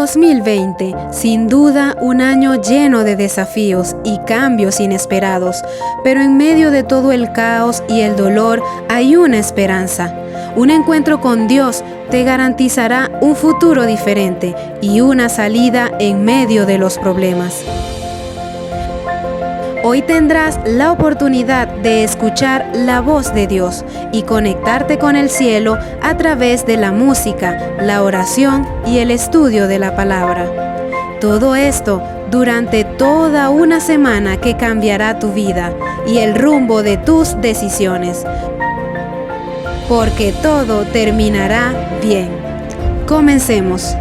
2020, sin duda un año lleno de desafíos y cambios inesperados, pero en medio de todo el caos y el dolor hay una esperanza. Un encuentro con Dios te garantizará un futuro diferente y una salida en medio de los problemas. Hoy tendrás la oportunidad de escuchar la voz de Dios y conectarte con el cielo a través de la música, la oración y el estudio de la palabra. Todo esto durante toda una semana que cambiará tu vida y el rumbo de tus decisiones. Porque todo terminará bien. Comencemos.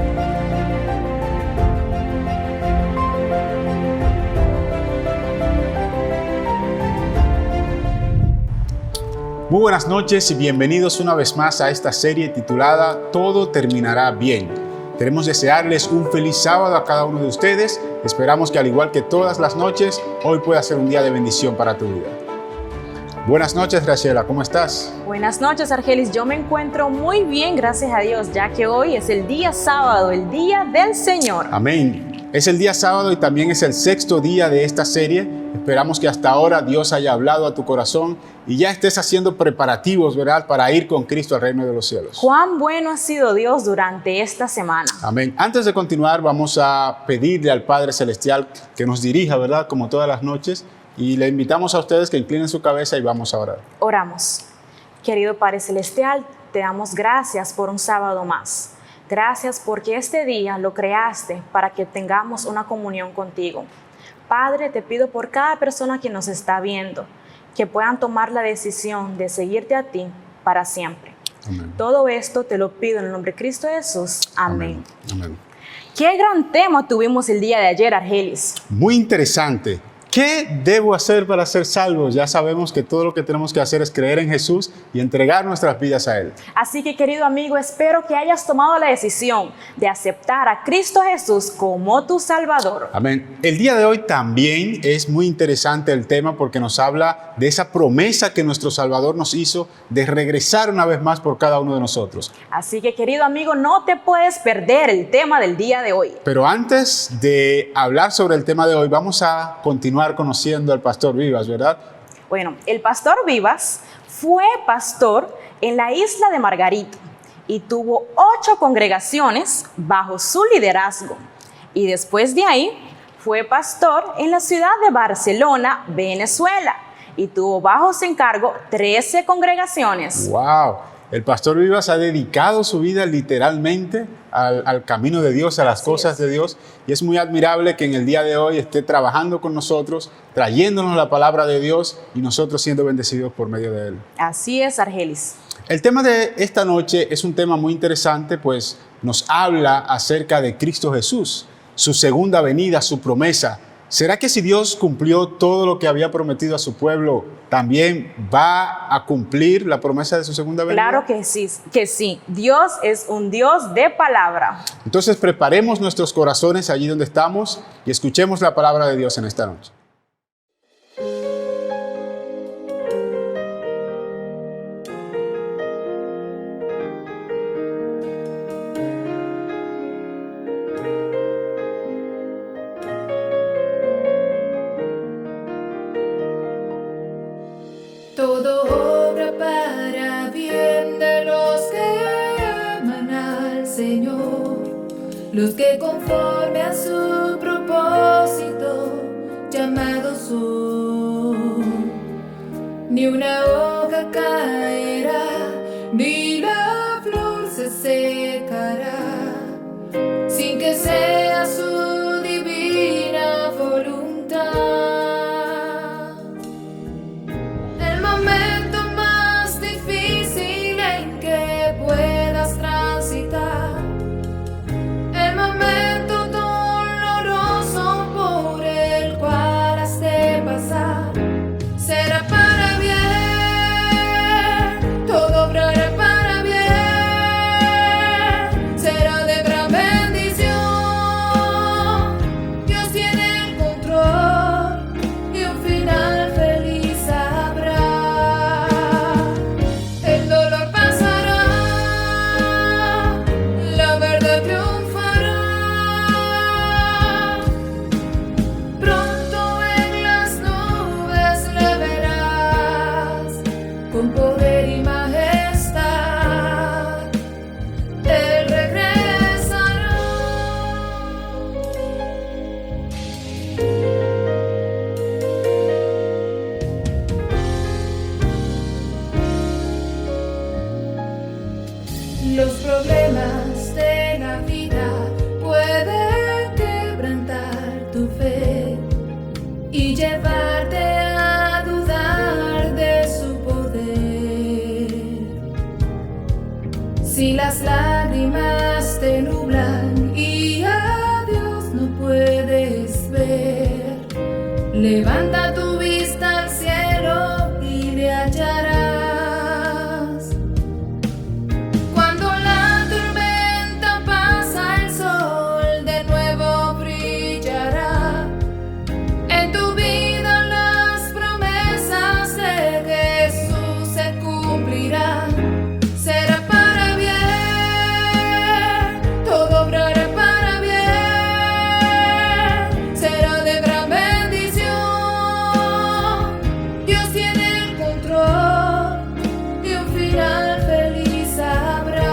Muy buenas noches y bienvenidos una vez más a esta serie titulada Todo terminará bien. Queremos desearles un feliz sábado a cada uno de ustedes. Esperamos que al igual que todas las noches, hoy pueda ser un día de bendición para tu vida. Buenas noches, Graciela, ¿cómo estás? Buenas noches, Argelis. Yo me encuentro muy bien, gracias a Dios, ya que hoy es el día sábado, el día del Señor. Amén. Es el día sábado y también es el sexto día de esta serie. Esperamos que hasta ahora Dios haya hablado a tu corazón y ya estés haciendo preparativos, ¿verdad?, para ir con Cristo al reino de los cielos. Cuán bueno ha sido Dios durante esta semana. Amén. Antes de continuar, vamos a pedirle al Padre Celestial que nos dirija, ¿verdad?, como todas las noches. Y le invitamos a ustedes que inclinen su cabeza y vamos a orar. Oramos. Querido Padre Celestial, te damos gracias por un sábado más. Gracias porque este día lo creaste para que tengamos una comunión contigo. Padre, te pido por cada persona que nos está viendo, que puedan tomar la decisión de seguirte a ti para siempre. Amén. Todo esto te lo pido en el nombre de Cristo Jesús. Amén. Amén. Qué gran tema tuvimos el día de ayer, Argelis. Muy interesante. ¿Qué debo hacer para ser salvo? Ya sabemos que todo lo que tenemos que hacer es creer en Jesús y entregar nuestras vidas a Él. Así que, querido amigo, espero que hayas tomado la decisión de aceptar a Cristo Jesús como tu Salvador. Amén. El día de hoy también es muy interesante el tema porque nos habla de esa promesa que nuestro Salvador nos hizo de regresar una vez más por cada uno de nosotros. Así que, querido amigo, no te puedes perder el tema del día de hoy. Pero antes de hablar sobre el tema de hoy, vamos a continuar conociendo al pastor Vivas, ¿verdad? Bueno, el pastor Vivas fue pastor en la isla de Margarita y tuvo 8 congregaciones bajo su liderazgo. Y después de ahí fue pastor en la ciudad de Barcelona, Venezuela, y tuvo bajo su encargo 13 congregaciones. ¡Wow! El pastor Vivas ha dedicado su vida literalmente al camino de Dios, a las cosas de Dios. Y es muy admirable que en el día de hoy esté trabajando con nosotros, trayéndonos la palabra de Dios y nosotros siendo bendecidos por medio de Él. Así es, Argelis. El tema de esta noche es un tema muy interesante, pues nos habla acerca de Cristo Jesús, su segunda venida, su promesa. ¿Será que si Dios cumplió todo lo que había prometido a su pueblo, también va a cumplir la promesa de su segunda venida? Claro que sí. Dios es un Dios de palabra. Entonces preparemos nuestros corazones allí donde estamos y escuchemos la palabra de Dios en esta noche. Todo obra para bien de los que aman al Señor, los que conforme a su propósito llamados son. Ni una hoja caerá, ni la flor se secará, sin que sea su divina voluntad. Será para bien, todo y llevarte a dudar de su poder. Si las lágrimas te nublan y a Dios no puedes ver, levanta tu vista al cielo y le hallarás. Cuando la tormenta pasa, el sol de nuevo brillará. En tu vida las promesas de Jesús se cumplirán. Será para bien, todo obrará para bien. Será de gran bendición. Dios tiene el control y un final feliz habrá.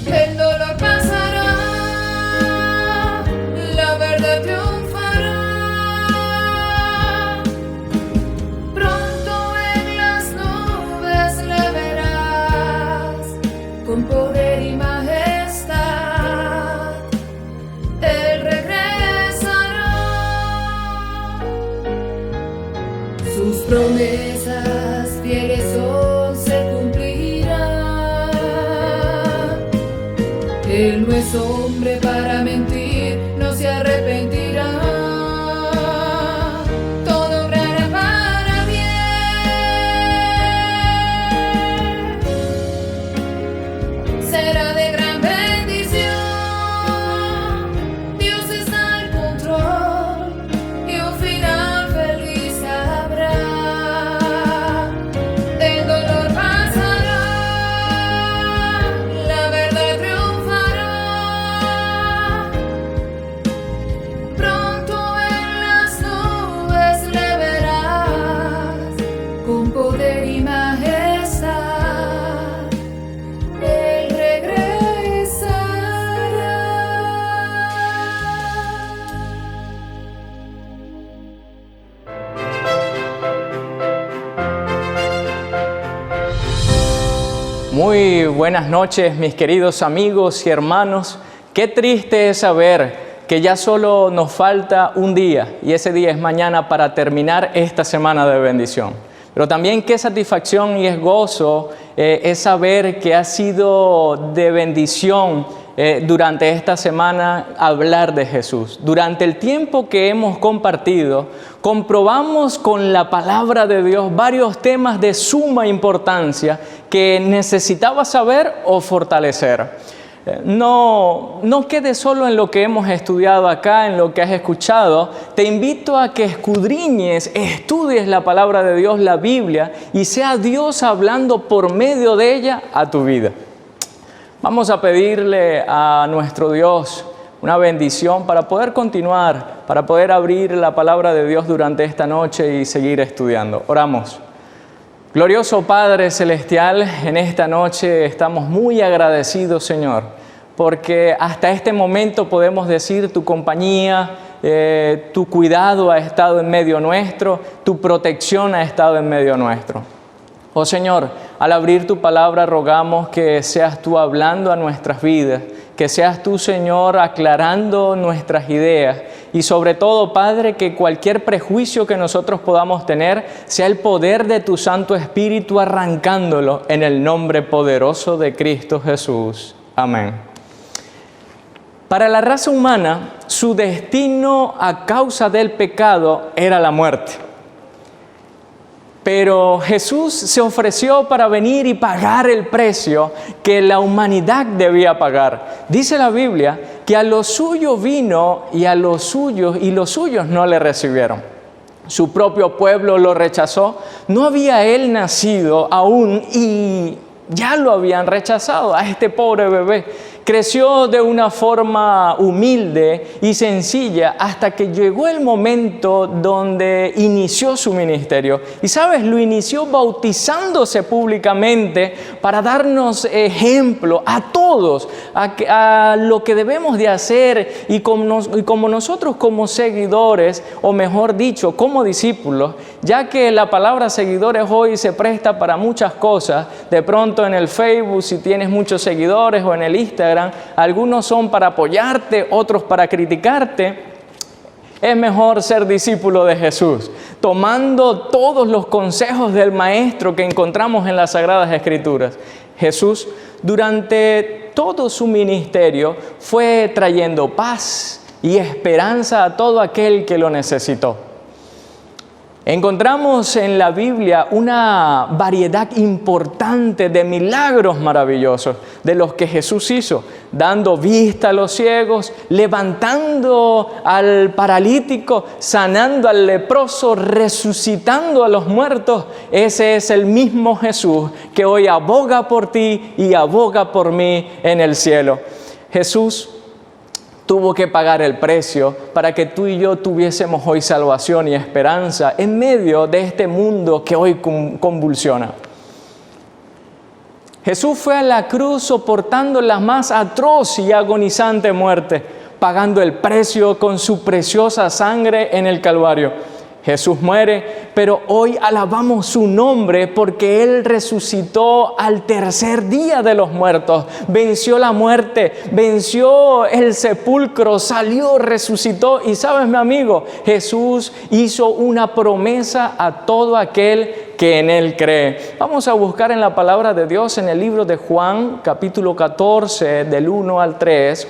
El dolor pasará, la verdad triunfará. Pronto en las nubes le verás, con poder y majestad. Él regresará. Sus promesas fieles son, se cumplirán. Él no es hombre para mentir, no se arrepentirá. Todo obrará para bien. Será de gran bendición. Dios está al control y un final feliz habrá. El dolor pasará, la verdad triunfará. Pronto en las nubes le verás, con poder y majestad. Él regresará. Muy buenas noches, mis queridos amigos y hermanos. Qué triste es saber que ya solo nos falta un día y ese día es mañana para terminar esta semana de bendición. Pero también qué satisfacción y es gozo es saber que ha sido de bendición durante esta semana hablar de Jesús. Durante el tiempo que hemos compartido, comprobamos con la palabra de Dios varios temas de suma importancia que necesitaba saber o fortalecer. No quede solo en lo que hemos estudiado acá, en lo que has escuchado. Te invito a que escudriñes, estudies la palabra de Dios, la Biblia, y sea Dios hablando por medio de ella a tu vida. Vamos a pedirle a nuestro Dios una bendición para poder continuar, para poder abrir la palabra de Dios durante esta noche y seguir estudiando. Oramos. Glorioso Padre Celestial, en esta noche estamos muy agradecidos, Señor, porque hasta este momento podemos decir tu compañía, tu cuidado ha estado en medio nuestro, tu protección ha estado en medio nuestro. Oh Señor, al abrir tu palabra rogamos que seas tú hablando a nuestras vidas, que seas tú, Señor, aclarando nuestras ideas y sobre todo, Padre, que cualquier prejuicio que nosotros podamos tener sea el poder de tu Santo Espíritu arrancándolo en el nombre poderoso de Cristo Jesús. Amén. Para la raza humana, su destino a causa del pecado era la muerte. Pero Jesús se ofreció para venir y pagar el precio que la humanidad debía pagar. Dice la Biblia que a los suyos vino y los suyos no le recibieron. Su propio pueblo lo rechazó. No había él nacido aún y ya lo habían rechazado a este pobre bebé. Creció de una forma humilde y sencilla hasta que llegó el momento donde inició su ministerio. Y sabes, lo inició bautizándose públicamente para darnos ejemplo a todos, a lo que debemos de hacer y como nosotros como seguidores, o mejor dicho, como discípulos, ya que la palabra seguidores hoy se presta para muchas cosas. De pronto en el Facebook, si tienes muchos seguidores, o en el Instagram, algunos son para apoyarte, otros para criticarte. Es mejor ser discípulo de Jesús, tomando todos los consejos del Maestro que encontramos en las Sagradas Escrituras. Jesús, durante todo su ministerio, fue trayendo paz y esperanza a todo aquel que lo necesitó. Encontramos en la Biblia una variedad importante de milagros maravillosos de los que Jesús hizo, dando vista a los ciegos, levantando al paralítico, sanando al leproso, resucitando a los muertos. Ese es el mismo Jesús que hoy aboga por ti y aboga por mí en el cielo. Jesús tuvo que pagar el precio para que tú y yo tuviésemos hoy salvación y esperanza en medio de este mundo que hoy convulsiona. Jesús fue a la cruz soportando la más atroz y agonizante muerte, pagando el precio con su preciosa sangre en el Calvario. Jesús muere, pero hoy alabamos su nombre porque Él resucitó al tercer día de los muertos, venció la muerte, venció el sepulcro, salió, resucitó. Y sabes, mi amigo, Jesús hizo una promesa a todo aquel que en Él cree. Vamos a buscar en la palabra de Dios en el libro de Juan, capítulo 14, del 1 al 3.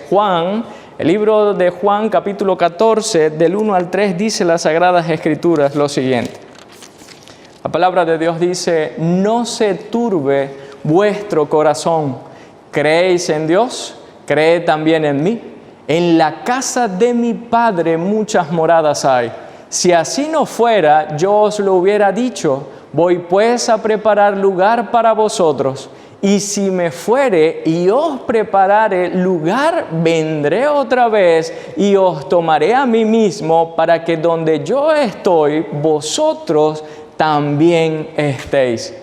El libro de Juan, capítulo 14, del 1 al 3, dice las Sagradas Escrituras lo siguiente. La palabra de Dios dice: no se turbe vuestro corazón. ¿Creéis en Dios? Creed también en mí. En la casa de mi Padre muchas moradas hay. Si así no fuera, yo os lo hubiera dicho. Voy pues a preparar lugar para vosotros. Y si me fuere y os preparare lugar, vendré otra vez y os tomaré a mí mismo, para que donde yo estoy, vosotros también estéis.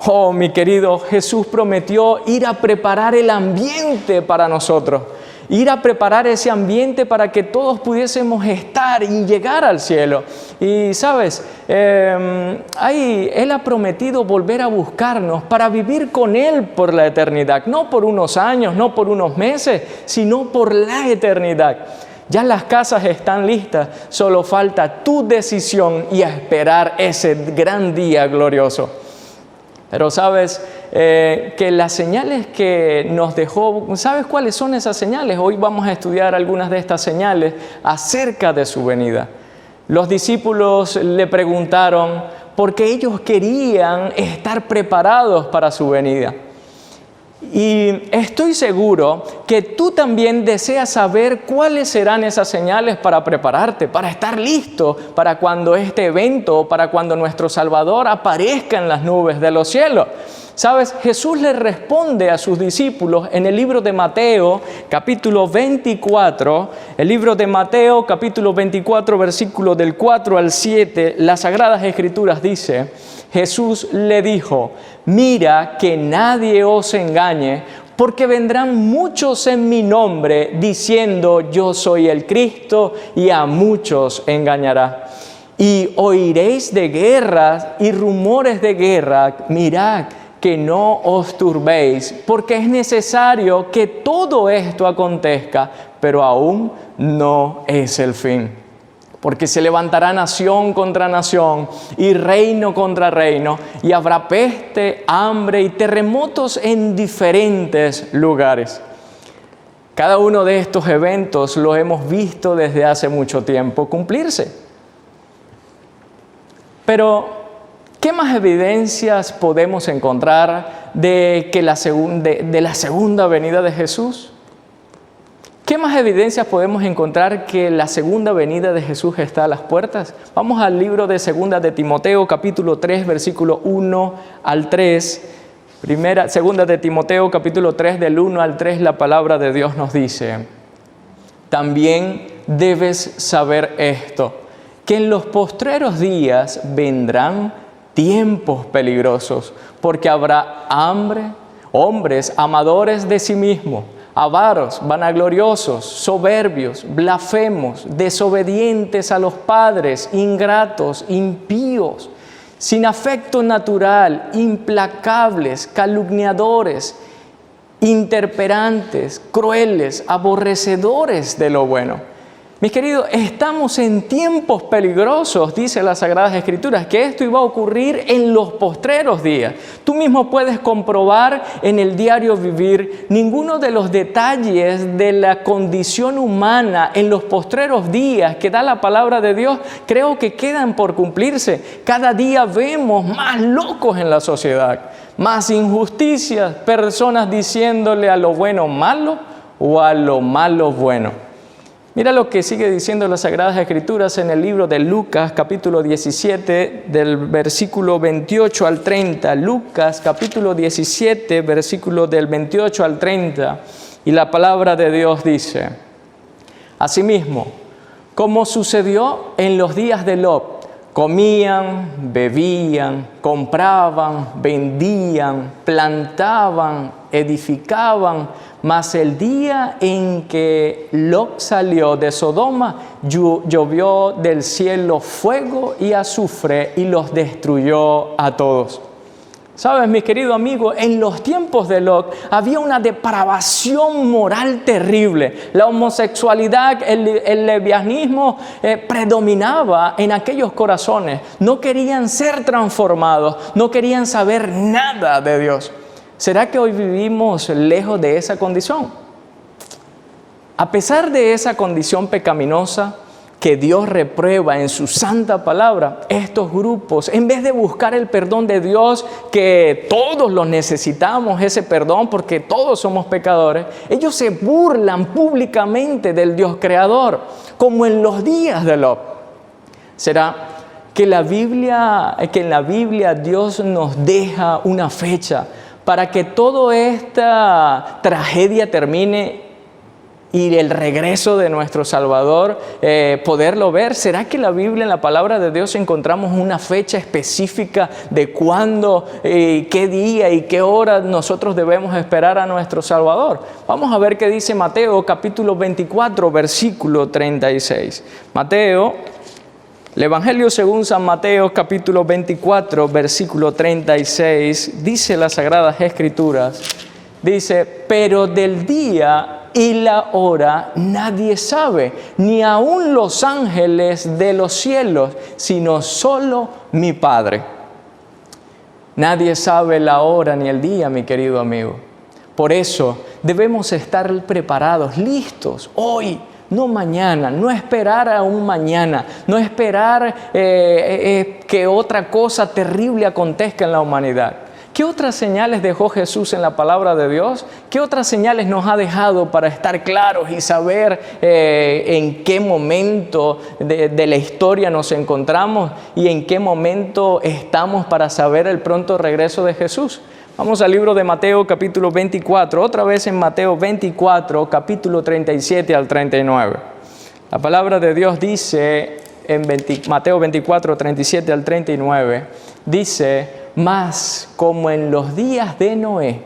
Oh, mi querido, Jesús prometió ir a preparar el ambiente para nosotros. Ir a preparar ese ambiente para que todos pudiésemos estar y llegar al cielo. Y sabes, Él ha prometido volver a buscarnos para vivir con Él por la eternidad. No por unos años, no por unos meses, sino por la eternidad. Ya las casas están listas, solo falta tu decisión y a esperar ese gran día glorioso. Pero sabes que las señales que nos dejó, ¿sabes cuáles son esas señales? Hoy vamos a estudiar algunas de estas señales acerca de su venida. Los discípulos le preguntaron porque ellos querían estar preparados para su venida. Y estoy seguro que tú también deseas saber cuáles serán esas señales para prepararte, para estar listo para cuando este evento, para cuando nuestro Salvador aparezca en las nubes de los cielos. ¿Sabes? Jesús le responde a sus discípulos en el libro de Mateo, capítulo 24. El libro de Mateo, capítulo 24, versículo del 4 al 7, las Sagradas Escrituras dice: Jesús le dijo: mira que nadie os engañe, porque vendrán muchos en mi nombre diciendo yo soy el Cristo, y a muchos engañará. Y oiréis de guerras y rumores de guerra. Mirad que no os turbéis, porque es necesario que todo esto acontezca, pero aún no es el fin. Porque se levantará nación contra nación y reino contra reino, y habrá peste, hambre y terremotos en diferentes lugares. Cada uno de estos eventos los hemos visto desde hace mucho tiempo cumplirse. Pero ¿qué más evidencias podemos encontrar de la segunda venida de Jesús? ¿Qué más evidencias podemos encontrar que la segunda venida de Jesús está a las puertas? Vamos al libro de Segunda de Timoteo, capítulo 3, versículo 1 al 3. Segunda de Timoteo, capítulo 3, del 1 al 3, la palabra de Dios nos dice: también debes saber esto, que en los postreros días vendrán tiempos peligrosos, porque habrá hambre, hombres amadores de sí mismos, avaros, vanagloriosos, soberbios, blasfemos, desobedientes a los padres, ingratos, impíos, sin afecto natural, implacables, calumniadores, intemperantes, crueles, aborrecedores de lo bueno, Mis queridos, estamos en tiempos peligrosos, dice las Sagradas Escrituras, que esto iba a ocurrir en los postreros días. Tú mismo puedes comprobar en el diario vivir ninguno de los detalles de la condición humana en los postreros días que da la palabra de Dios, creo que quedan por cumplirse. Cada día vemos más locos en la sociedad, más injusticias, personas diciéndole a lo bueno malo o a lo malo bueno. Mira lo que sigue diciendo las Sagradas Escrituras en el libro de Lucas, capítulo 17, del versículo 28 al 30. Lucas, capítulo 17, versículo del 28 al 30. Y la palabra de Dios dice: Asimismo, como sucedió en los días de Lot, comían, bebían, compraban, vendían, plantaban, edificaban, mas el día en que Lot salió de Sodoma, llovió del cielo fuego y azufre y los destruyó a todos. ¿Sabes, mi querido amigo? En los tiempos de Lot había una depravación moral terrible. La homosexualidad, el lesbianismo predominaba en aquellos corazones. No querían ser transformados, no querían saber nada de Dios. ¿Será que hoy vivimos lejos de esa condición? A pesar de esa condición pecaminosa que Dios reprueba en su santa palabra, estos grupos, en vez de buscar el perdón de Dios, que todos lo necesitamos, ese perdón, porque todos somos pecadores, ellos se burlan públicamente del Dios creador, como en los días de Lot. ¿Será que en la Biblia Dios nos deja una fecha para que toda esta tragedia termine y el regreso de nuestro Salvador, poderlo ver? ¿Será que en la Biblia, en la palabra de Dios, encontramos una fecha específica de cuándo, qué día y qué hora nosotros debemos esperar a nuestro Salvador? Vamos a ver qué dice Mateo, capítulo 24, versículo 36. Mateo, el Evangelio según San Mateo, capítulo 24, versículo 36, dice las Sagradas Escrituras, dice: pero del día y la hora nadie sabe, ni aun los ángeles de los cielos, sino solo mi Padre. Nadie sabe la hora ni el día, mi querido amigo. Por eso debemos estar preparados, listos, hoy, no mañana, no esperar a un mañana, no esperar que otra cosa terrible acontezca en la humanidad. ¿Qué otras señales dejó Jesús en la palabra de Dios? ¿Qué otras señales nos ha dejado para estar claros y saber en qué momento de la historia nos encontramos y en qué momento estamos para saber el pronto regreso de Jesús? Vamos al libro de Mateo, capítulo 24, otra vez en Mateo 24, capítulo 37 al 39. La palabra de Dios dice en Mateo 24, 37 al 39, dice: mas como en los días de Noé,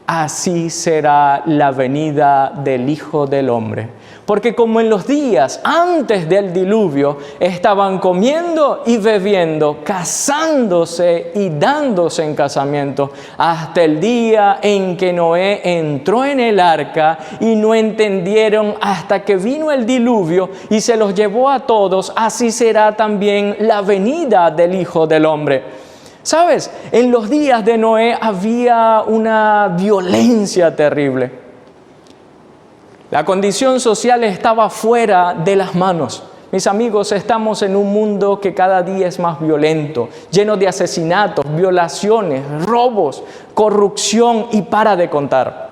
así será la venida del Hijo del Hombre. Porque como en los días antes del diluvio estaban comiendo y bebiendo, casándose y dándose en casamiento, hasta el día en que Noé entró en el arca y no entendieron hasta que vino el diluvio y se los llevó a todos, así será también la venida del Hijo del Hombre. ¿Sabes? En los días de Noé había una violencia terrible. La condición social estaba fuera de las manos. Mis amigos, estamos en un mundo que cada día es más violento, lleno de asesinatos, violaciones, robos, corrupción y para de contar.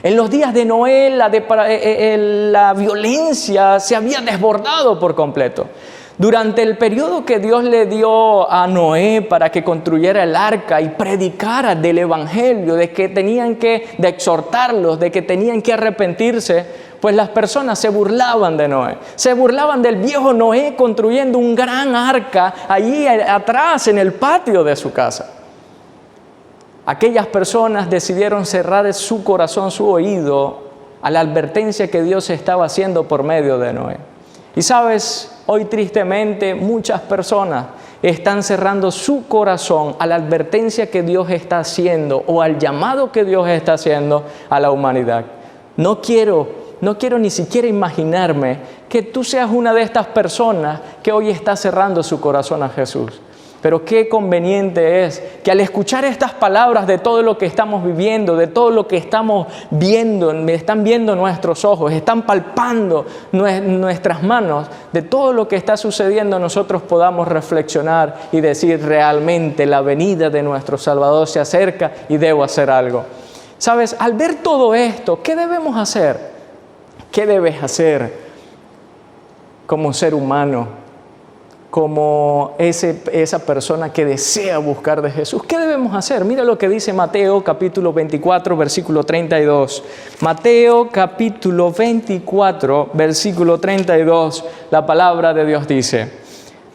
En los días de Noé la violencia se había desbordado por completo. Durante el periodo que Dios le dio a Noé para que construyera el arca y predicara del evangelio, de exhortarlos, de que tenían que arrepentirse, pues las personas se burlaban de Noé. Se burlaban del viejo Noé construyendo un gran arca allí atrás en el patio de su casa. Aquellas personas decidieron cerrar su corazón, su oído a la advertencia que Dios estaba haciendo por medio de Noé. Y sabes, hoy tristemente muchas personas están cerrando su corazón a la advertencia que Dios está haciendo o al llamado que Dios está haciendo a la humanidad. No quiero no quiero ni siquiera imaginarme que tú seas una de estas personas que hoy está cerrando su corazón a Jesús. Pero qué conveniente es que al escuchar estas palabras de todo lo que estamos viviendo, de todo lo que estamos viendo, están viendo nuestros ojos, están palpando nuestras manos, de todo lo que está sucediendo, nosotros podamos reflexionar y decir realmente la venida de nuestro Salvador se acerca y debo hacer algo. ¿Sabes? Al ver todo esto, ¿qué debemos hacer? ¿Qué debes hacer como ser humano? Como esa persona que desea buscar de Jesús. ¿Qué debemos hacer? Mira lo que dice Mateo capítulo 24, versículo 32. Mateo capítulo 24, versículo 32, la palabra de Dios dice: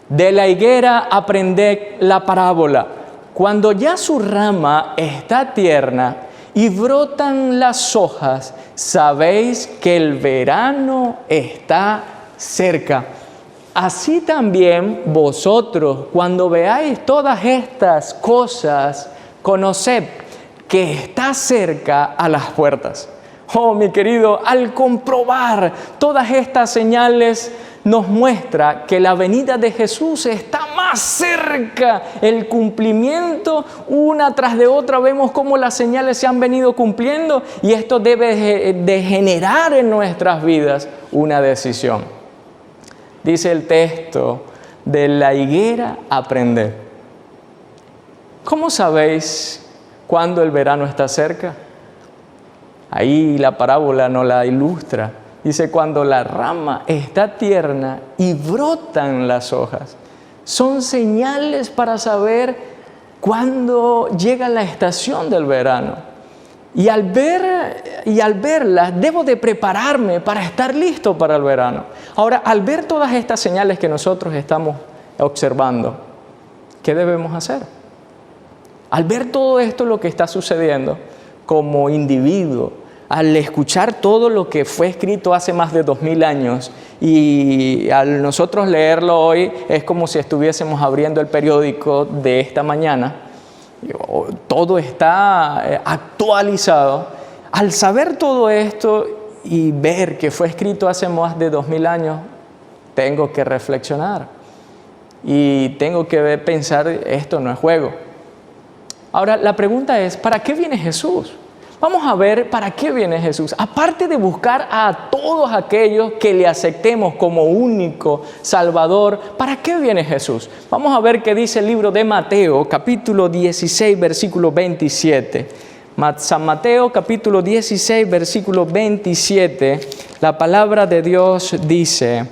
de la higuera aprended la parábola. Cuando ya su rama está tierna y brotan las hojas, sabéis que el verano está cerca. Así también vosotros, cuando veáis todas estas cosas, conoced que está cerca a las puertas. Oh, mi querido, al comprobar todas estas señales, nos muestra que la venida de Jesús está más cerca. El cumplimiento, una tras de otra, vemos cómo las señales se han venido cumpliendo y esto debe de generar en nuestras vidas una decisión. Dice el texto, de la higuera aprended. ¿Cómo sabéis cuándo el verano está cerca? Ahí la parábola nos la ilustra. Dice, cuando la rama está tierna y brotan las hojas. Son señales para saber cuándo llega la estación del verano. Y al verlas, debo de prepararme para estar listo para el verano. Ahora, al ver todas estas señales que nosotros estamos observando, ¿qué debemos hacer? Al ver todo esto, lo que está sucediendo como individuo, al escuchar todo lo que fue escrito hace más de 2000 años y al nosotros leerlo hoy, es como si estuviésemos abriendo el periódico de esta mañana. Todo está actualizado. Al saber todo esto y ver que fue escrito hace más de 2000 años, tengo que reflexionar y tengo que pensar, esto no es juego. Ahora, la pregunta es, ¿para qué viene Jesús? Vamos a ver para qué viene Jesús. Aparte de buscar a todos aquellos que le aceptemos como único Salvador, ¿para qué viene Jesús? Vamos a ver qué dice el libro de Mateo, capítulo 16, versículo 27. San Mateo, capítulo 16, versículo 27, la palabra de Dios dice: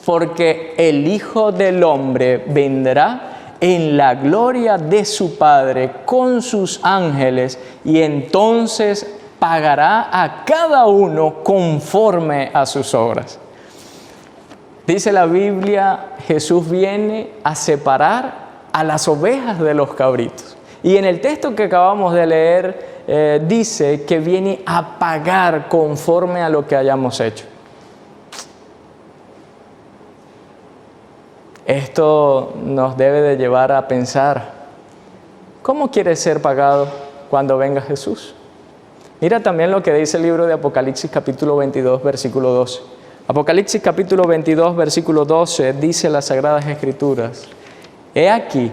porque el Hijo del Hombre vendrá en la gloria de su Padre con sus ángeles, y entonces pagará a cada uno conforme a sus obras. Dice la Biblia, Jesús viene a separar a las ovejas de los cabritos. Y en el texto que acabamos de leer dice que viene a pagar conforme a lo que hayamos hecho. Esto nos debe de llevar a pensar, ¿cómo quieres ser pagado cuando venga Jesús? Mira también lo que dice el libro de Apocalipsis capítulo 22, versículo 12. Apocalipsis capítulo 22, versículo 12, dice las Sagradas Escrituras: he aquí,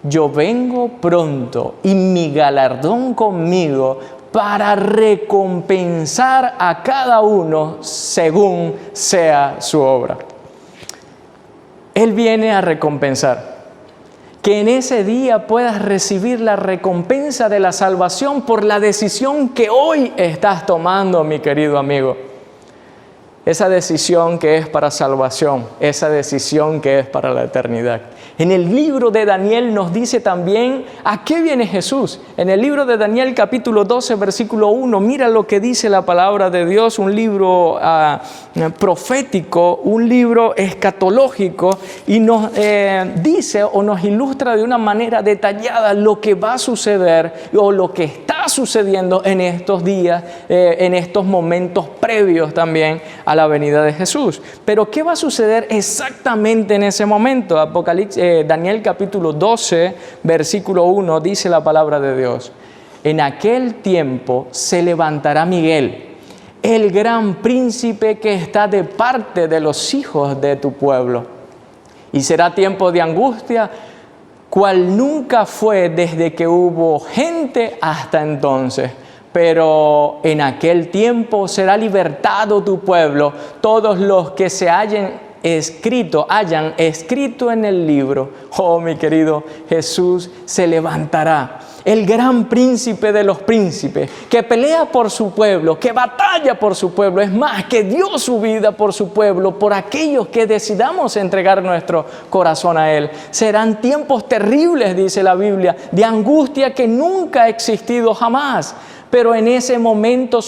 yo vengo pronto y mi galardón conmigo para recompensar a cada uno según sea su obra. Él viene a recompensar. Que en ese día puedas recibir la recompensa de la salvación por la decisión que hoy estás tomando, mi querido amigo. Esa decisión que es para salvación, esa decisión que es para la eternidad. En el libro de Daniel nos dice también a qué viene Jesús. En el libro de Daniel capítulo 12 versículo 1, mira lo que dice la palabra de Dios, un libro profético, un libro escatológico, y nos dice o nos ilustra de una manera detallada lo que va a suceder o lo que está sucediendo en estos días, en estos momentos previos también a la venida de Jesús. Pero ¿qué va a suceder exactamente en ese momento? Daniel capítulo 12, versículo 1, dice la palabra de Dios: en aquel tiempo se levantará Miguel, el gran príncipe que está de parte de los hijos de tu pueblo. Y será tiempo de angustia, cual nunca fue desde que hubo gente hasta entonces. Pero en aquel tiempo será libertado tu pueblo, todos los que se hayan escrito en el libro. Oh, mi querido, Jesús se levantará, el gran príncipe de los príncipes, que pelea por su pueblo, que batalla por su pueblo, es más, que dio su vida por su pueblo, por aquellos que decidamos entregar nuestro corazón a Él. Serán tiempos terribles, dice la Biblia, de angustia que nunca ha existido jamás. Pero en ese momento,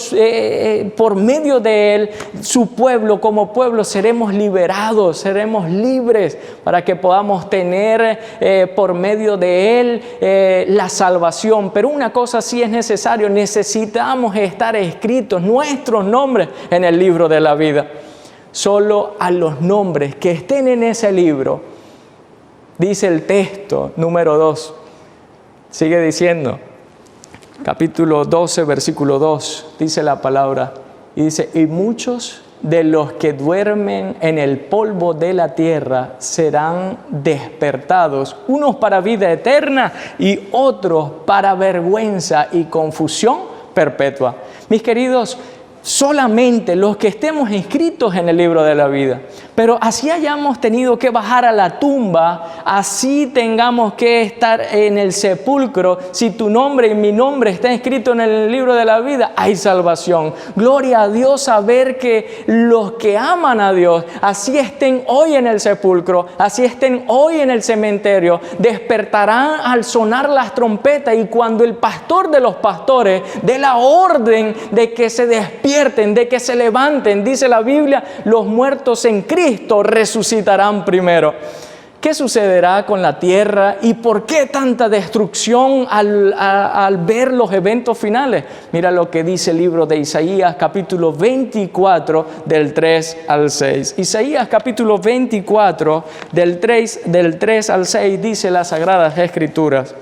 por medio de Él, su pueblo, como pueblo, seremos liberados, seremos libres para que podamos tener por medio de Él la salvación. Pero una cosa sí es necesario, necesitamos estar escritos nuestros nombres en el libro de la vida. Solo a los nombres que estén en ese libro, dice el texto número 2, sigue diciendo, capítulo 12, versículo 2, dice la palabra, y dice, y muchos de los que duermen en el polvo de la tierra serán despertados, unos para vida eterna y otros para vergüenza y confusión perpetua. Mis queridos, solamente los que estemos inscritos en el libro de la vida, pero así hayamos tenido que bajar a la tumba, así tengamos que estar en el sepulcro, si tu nombre y mi nombre está escrito en el libro de la vida, hay salvación. Gloria a Dios, saber que los que aman a Dios, así estén hoy en el sepulcro, así estén hoy en el cementerio, despertarán al sonar las trompetas, y cuando el pastor de los pastores dé la orden de que se despierten, de que se levanten, dice la Biblia, los muertos en Cristo resucitarán primero. ¿Qué sucederá con la tierra y por qué tanta destrucción al ver los eventos finales? Mira lo que dice el libro de Isaías, capítulo 24, del 3 al 6. Isaías, capítulo 24, del 3 al 6, dice las Sagradas Escrituras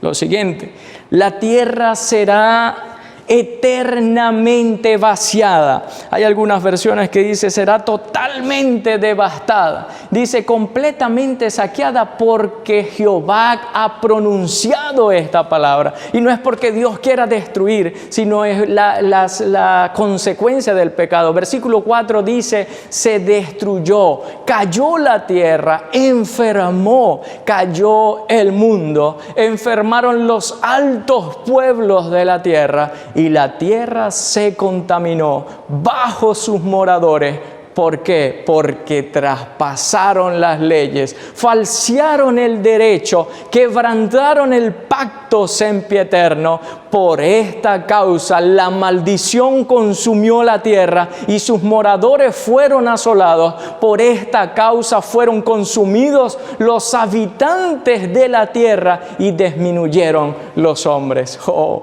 lo siguiente: la tierra será eternamente vaciada. Hay algunas versiones que dice será totalmente devastada. Dice completamente saqueada, porque Jehová ha pronunciado esta palabra. Y no es porque Dios quiera destruir, sino es la consecuencia del pecado. Versículo 4 dice, se destruyó, cayó la tierra, enfermó, cayó el mundo, enfermaron los altos pueblos de la tierra, y la tierra se contaminó bajo sus moradores. ¿Por qué? Porque traspasaron las leyes, falsearon el derecho, quebrantaron el pacto sempiterno. Por esta causa la maldición consumió la tierra y sus moradores fueron asolados. Por esta causa fueron consumidos los habitantes de la tierra y disminuyeron los hombres. Oh,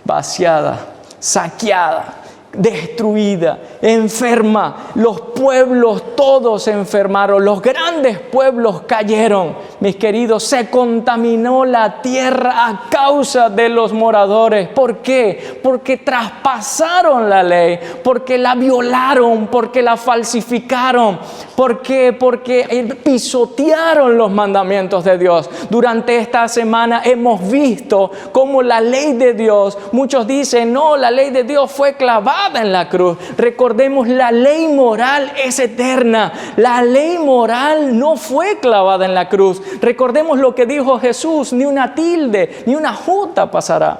vaciada, saqueada, destruida, enferma. Los pueblos todos se enfermaron, los grandes pueblos cayeron. Mis queridos, se contaminó la tierra a causa de los moradores. ¿Por qué? Porque traspasaron la ley, porque la violaron, porque la falsificaron. ¿Por qué? Porque pisotearon los mandamientos de Dios. Durante esta semana hemos visto cómo la ley de Dios, muchos dicen, no, la ley de Dios fue clavada en la cruz. Recordemos, la ley moral es eterna. La ley moral no fue clavada en la cruz. Recordemos lo que dijo Jesús, ni una tilde, ni una jota pasará.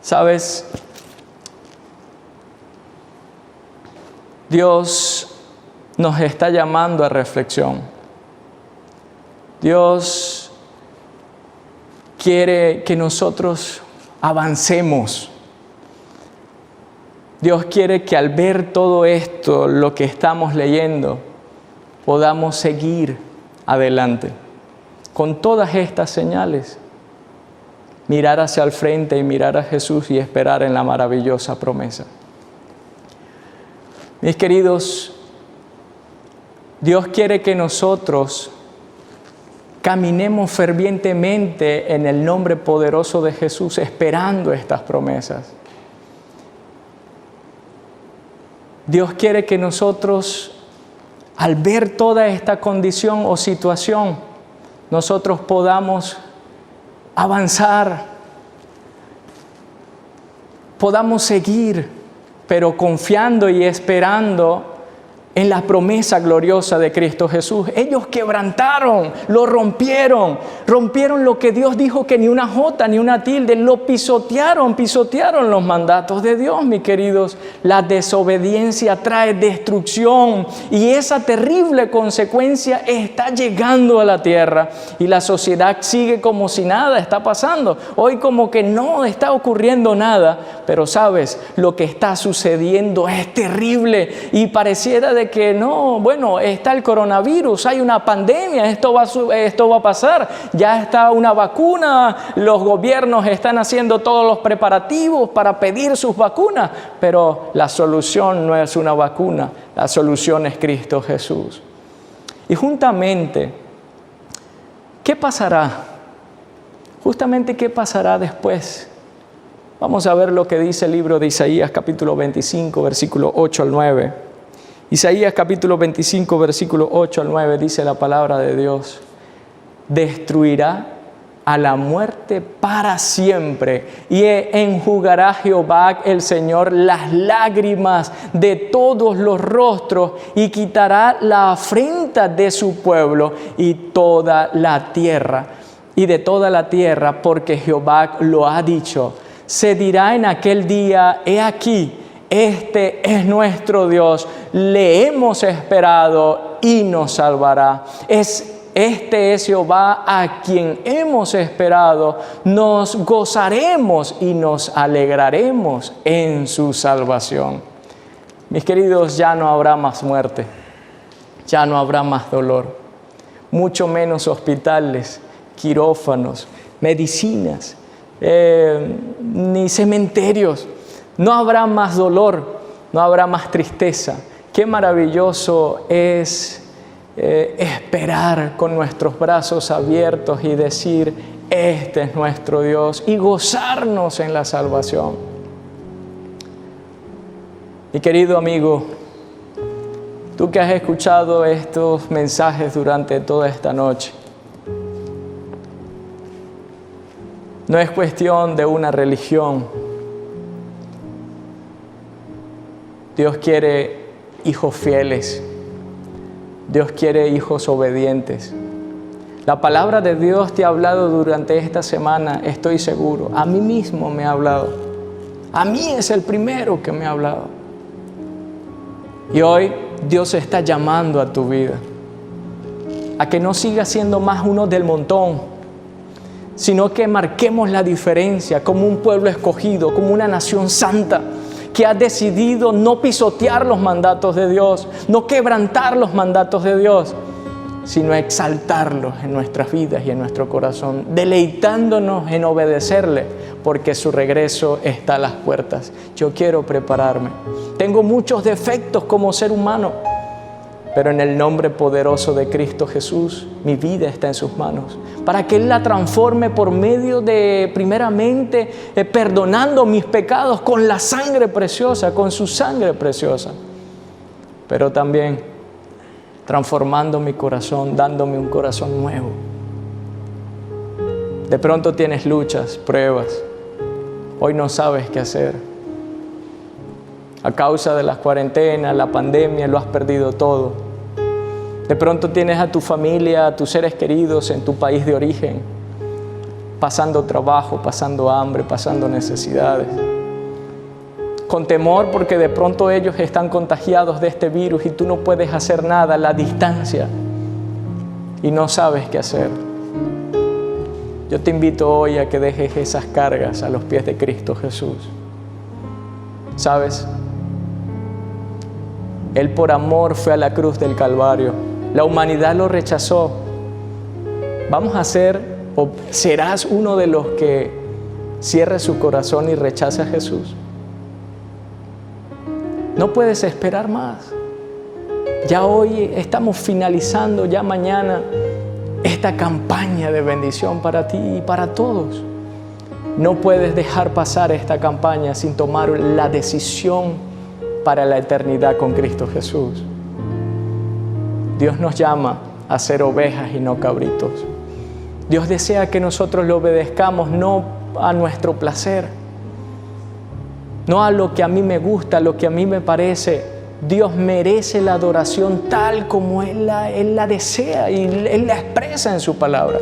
¿Sabes? Dios nos está llamando a reflexión. Dios quiere que nosotros avancemos. Dios quiere que al ver todo esto, lo que estamos leyendo, podamos seguir adelante con todas estas señales. Mirar hacia el frente y mirar a Jesús y esperar en la maravillosa promesa. Mis queridos, Dios quiere que nosotros caminemos fervientemente en el nombre poderoso de Jesús, esperando estas promesas. Dios quiere que nosotros, al ver toda esta condición o situación, nosotros podamos avanzar, podamos seguir, pero confiando y esperando en la promesa gloriosa de Cristo Jesús. Ellos quebrantaron, lo rompieron lo que Dios dijo que ni una jota ni una tilde, lo pisotearon los mandatos de Dios, mis queridos. La desobediencia trae destrucción y esa terrible consecuencia está llegando a la tierra y la sociedad sigue como si nada está pasando. Hoy como que no está ocurriendo nada, pero sabes, lo que está sucediendo es terrible y pareciera de que no, bueno, está el coronavirus, hay una pandemia, esto va a pasar, ya está una vacuna, los gobiernos están haciendo todos los preparativos para pedir sus vacunas, pero la solución no es una vacuna, la solución es Cristo Jesús. Y juntamente, ¿qué pasará? Justamente, ¿qué pasará después? Vamos a ver lo que dice el libro de Isaías, capítulo 25, versículo 8 al 9. Isaías capítulo 25, versículo 8 al 9, dice la palabra de Dios: destruirá a la muerte para siempre y enjugará Jehová el Señor las lágrimas de todos los rostros y quitará la afrenta de su pueblo y toda la tierra. Y de toda la tierra, porque Jehová lo ha dicho. Se dirá en aquel día: he aquí, este es nuestro Dios, le hemos esperado y nos salvará. Este es Jehová a quien hemos esperado, nos gozaremos y nos alegraremos en su salvación. Mis queridos, ya no habrá más muerte, ya no habrá más dolor, mucho menos hospitales, quirófanos, medicinas, ni cementerios. No habrá más dolor, no habrá más tristeza. Qué maravilloso es esperar con nuestros brazos abiertos y decir: este es nuestro Dios, y gozarnos en la salvación. Mi querido amigo, tú que has escuchado estos mensajes durante toda esta noche, no es cuestión de una religión. Dios quiere hijos fieles. Dios quiere hijos obedientes. La palabra de Dios te ha hablado durante esta semana, estoy seguro. A mí mismo me ha hablado. A mí es el primero que me ha hablado. Y hoy Dios está llamando a tu vida a que no sigas siendo más uno del montón, sino que marquemos la diferencia como un pueblo escogido, como una nación santa, que ha decidido no pisotear los mandatos de Dios, no quebrantar los mandatos de Dios, sino exaltarlos en nuestras vidas y en nuestro corazón, deleitándonos en obedecerle, porque su regreso está a las puertas. Yo quiero prepararme. Tengo muchos defectos como ser humano, pero en el nombre poderoso de Cristo Jesús, mi vida está en sus manos, para que Él la transforme por medio de, primeramente, perdonando mis pecados con la sangre preciosa, con su sangre preciosa, pero también transformando mi corazón, dándome un corazón nuevo. De pronto tienes luchas, pruebas, hoy no sabes qué hacer. A causa de las cuarentenas, la pandemia, lo has perdido todo. De pronto tienes a tu familia, a tus seres queridos en tu país de origen, pasando trabajo, pasando hambre, pasando necesidades. Con temor porque de pronto ellos están contagiados de este virus y tú no puedes hacer nada a la distancia y no sabes qué hacer. Yo te invito hoy a que dejes esas cargas a los pies de Cristo Jesús. ¿Sabes? Él por amor fue a la cruz del Calvario. La humanidad lo rechazó. Vamos a ser, o serás uno de los que cierre su corazón y rechace a Jesús. No puedes esperar más. Ya hoy estamos finalizando, ya mañana, esta campaña de bendición para ti y para todos. No puedes dejar pasar esta campaña sin tomar la decisión para la eternidad con Cristo Jesús. Dios nos llama a ser ovejas y no cabritos. Dios desea que nosotros le obedezcamos no a nuestro placer, no a lo que a mí me gusta, a lo que a mí me parece. Dios merece la adoración tal como Él la desea y Él la expresa en su palabra.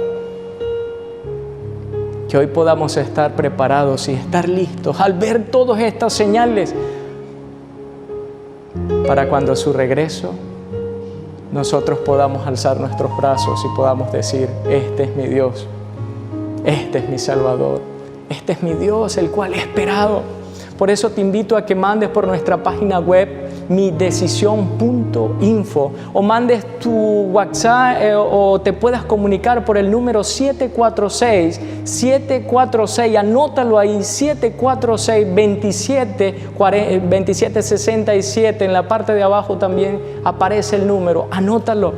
Que hoy podamos estar preparados y estar listos al ver todas estas señales para cuando su regreso nosotros podamos alzar nuestros brazos y podamos decir: este es mi Dios, este es mi Salvador, este es mi Dios, el cual he esperado. Por eso te invito a que mandes por nuestra página web midecisión.info o mandes tu WhatsApp o te puedas comunicar por el número 746, anótalo ahí, 746-2767. En la parte de abajo también aparece el número, anótalo.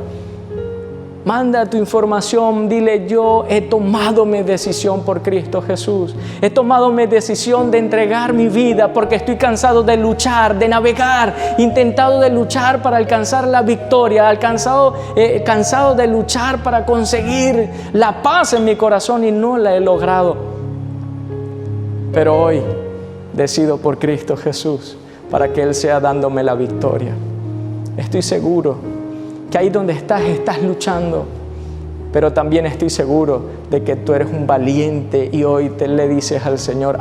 Manda tu información, dile: yo he tomado mi decisión por Cristo Jesús. He tomado mi decisión de entregar mi vida porque estoy cansado de luchar, de navegar, intentado de luchar para alcanzar la victoria, cansado de luchar para conseguir la paz en mi corazón y no la he logrado. Pero hoy decido por Cristo Jesús para que Él sea dándome la victoria. Estoy seguro que ahí donde estás luchando, pero también estoy seguro de que tú eres un valiente y hoy le dices al Señor: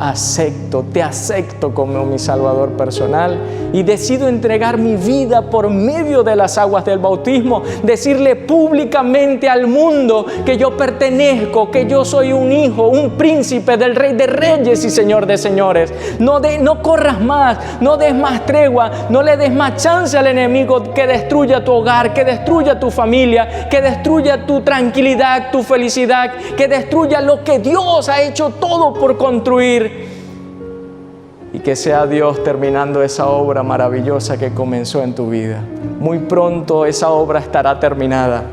te acepto como mi Salvador personal y decido entregar mi vida por medio de las aguas del bautismo, decirle públicamente al mundo que yo pertenezco, que yo soy un hijo, un príncipe del Rey de Reyes y Señor de Señores. No corras más, no des más tregua, no le des más chance al enemigo que destruya tu hogar, que destruya tu familia, que destruya tu tranquilidad, tu felicidad, que destruya lo que Dios ha hecho todo por construir, y que sea Dios terminando esa obra maravillosa que comenzó en tu vida. Muy pronto esa obra estará terminada,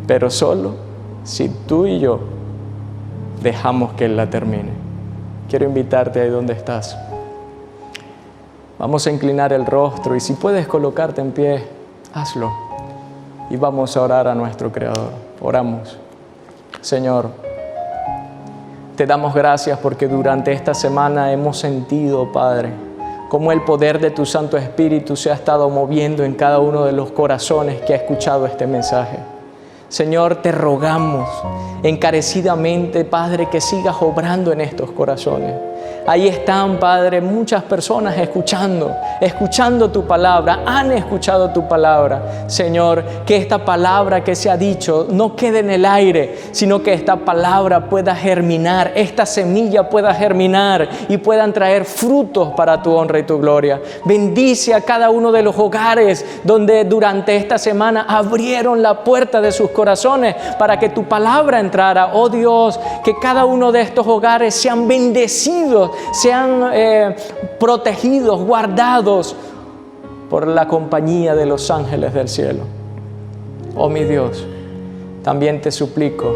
pero solo si tú y yo dejamos que Él la termine. Quiero invitarte ahí donde estás. Vamos a inclinar el rostro y si puedes colocarte en pie, hazlo. Y vamos a orar a nuestro Creador. Oramos. Señor, te damos gracias porque durante esta semana hemos sentido, Padre, cómo el poder de tu Santo Espíritu se ha estado moviendo en cada uno de los corazones que ha escuchado este mensaje. Señor, te rogamos encarecidamente, Padre, que sigas obrando en estos corazones. Ahí están, Padre, muchas personas escuchando tu palabra, han escuchado tu palabra. Señor, que esta palabra que se ha dicho no quede en el aire, sino que esta palabra pueda germinar, esta semilla pueda germinar y puedan traer frutos para tu honra y tu gloria. Bendice a cada uno de los hogares donde durante esta semana abrieron la puerta de sus corazones para que tu palabra entrara. Oh Dios, que cada uno de estos hogares sean bendecidos, sean protegidos, guardados por la compañía de los ángeles del cielo. Oh mi Dios, también te suplico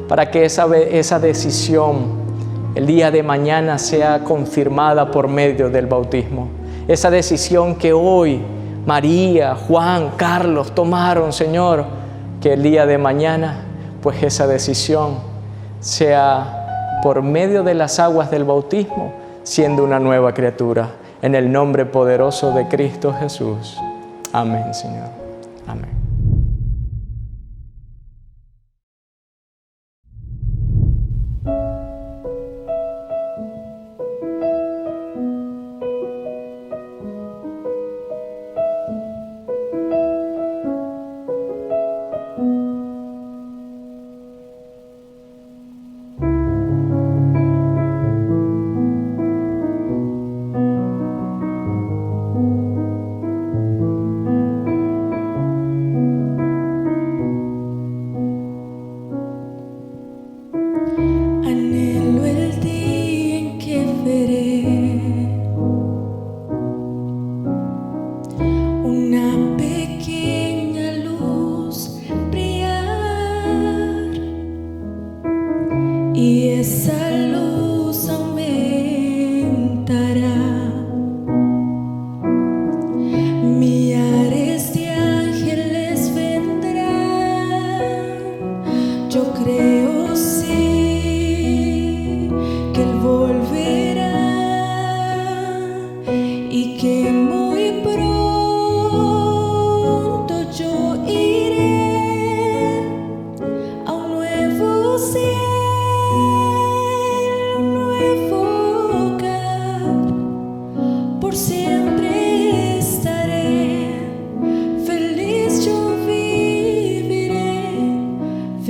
para que esa decisión el día de mañana sea confirmada por medio del bautismo. Esa decisión que hoy María, Juan, Carlos tomaron, Señor, que el día de mañana, pues esa decisión sea por medio de las aguas del bautismo, siendo una nueva criatura. En el nombre poderoso de Cristo Jesús. Amén, Señor. Amén.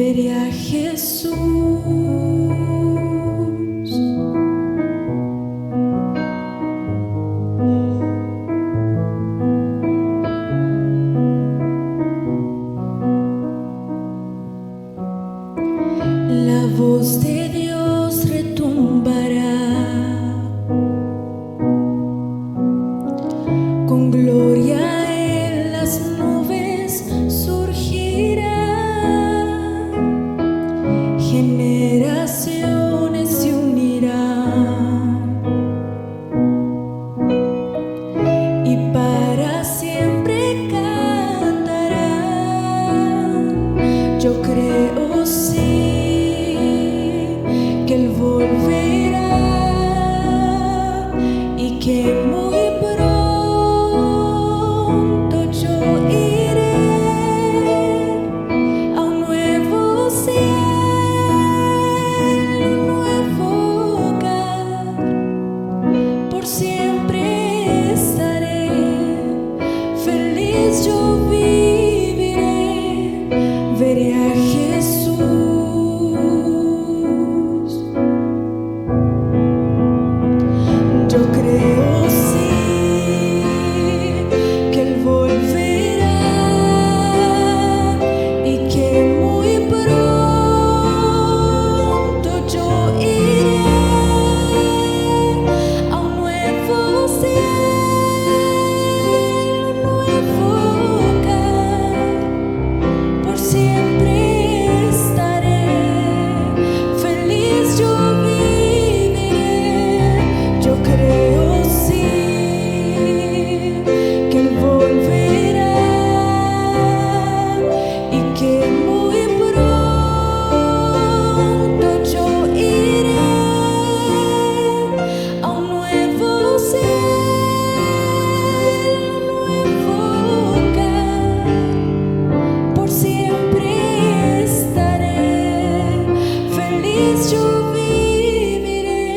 veré a Jesús. La voz de Dios retumbará, con gloria en las nubes surgirá. Generaciones se unirán y para siempre cantarán. Yo creo sí que Él volverá y que muy pronto yo iré a un nuevo cielo, un nuevo hogar. Por siempre estaré feliz, yo viviré, veré a Jesús. Yo creo sí que Él volverá y que muy pronto yo iré a un nuevo cielo, un nuevo hogar. Por siempre estaré feliz, yo viviré. Yo creo sí que Él volverá y que muy pronto yo iré a un nuevo cielo, un nuevo hogar. Por siempre estaré feliz, yo viviré,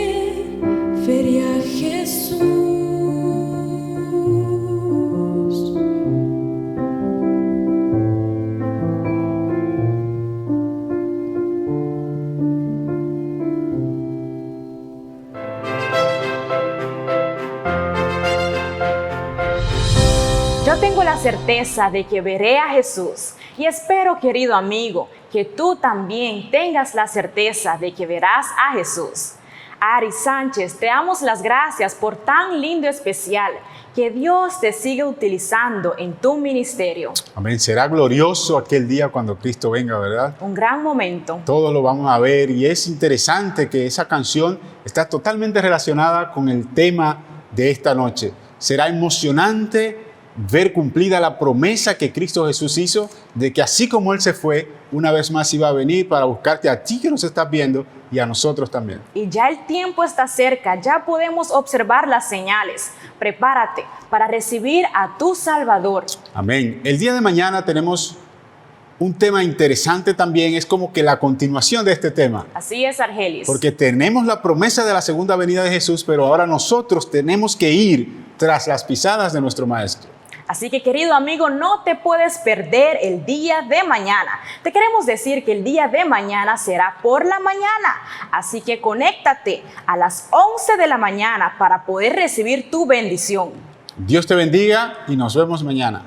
veré a Jesús. Yo tengo la certeza de que veré a Jesús y espero, querido amigo, que tú también tengas la certeza de que verás a Jesús. Ari Sánchez, te damos las gracias por tan lindo especial. Que Dios te siga utilizando en tu ministerio. Amén. Será glorioso aquel día cuando Cristo venga, ¿verdad? Un gran momento. Todos lo vamos a ver y es interesante que esa canción está totalmente relacionada con el tema de esta noche. Será emocionante ver cumplida la promesa que Cristo Jesús hizo de que así como Él se fue, una vez más iba a venir para buscarte a ti que nos estás viendo y a nosotros también. Y ya el tiempo está cerca, ya podemos observar las señales. Prepárate para recibir a tu Salvador. Amén. El día de mañana tenemos un tema interesante también, es como que la continuación de este tema. Así es, Argelis. Porque tenemos la promesa de la segunda venida de Jesús, pero ahora nosotros tenemos que ir tras las pisadas de nuestro Maestro. Así que, querido amigo, no te puedes perder el día de mañana. Te queremos decir que el día de mañana será por la mañana. Así que conéctate a las 11 de la mañana para poder recibir tu bendición. Dios te bendiga y nos vemos mañana.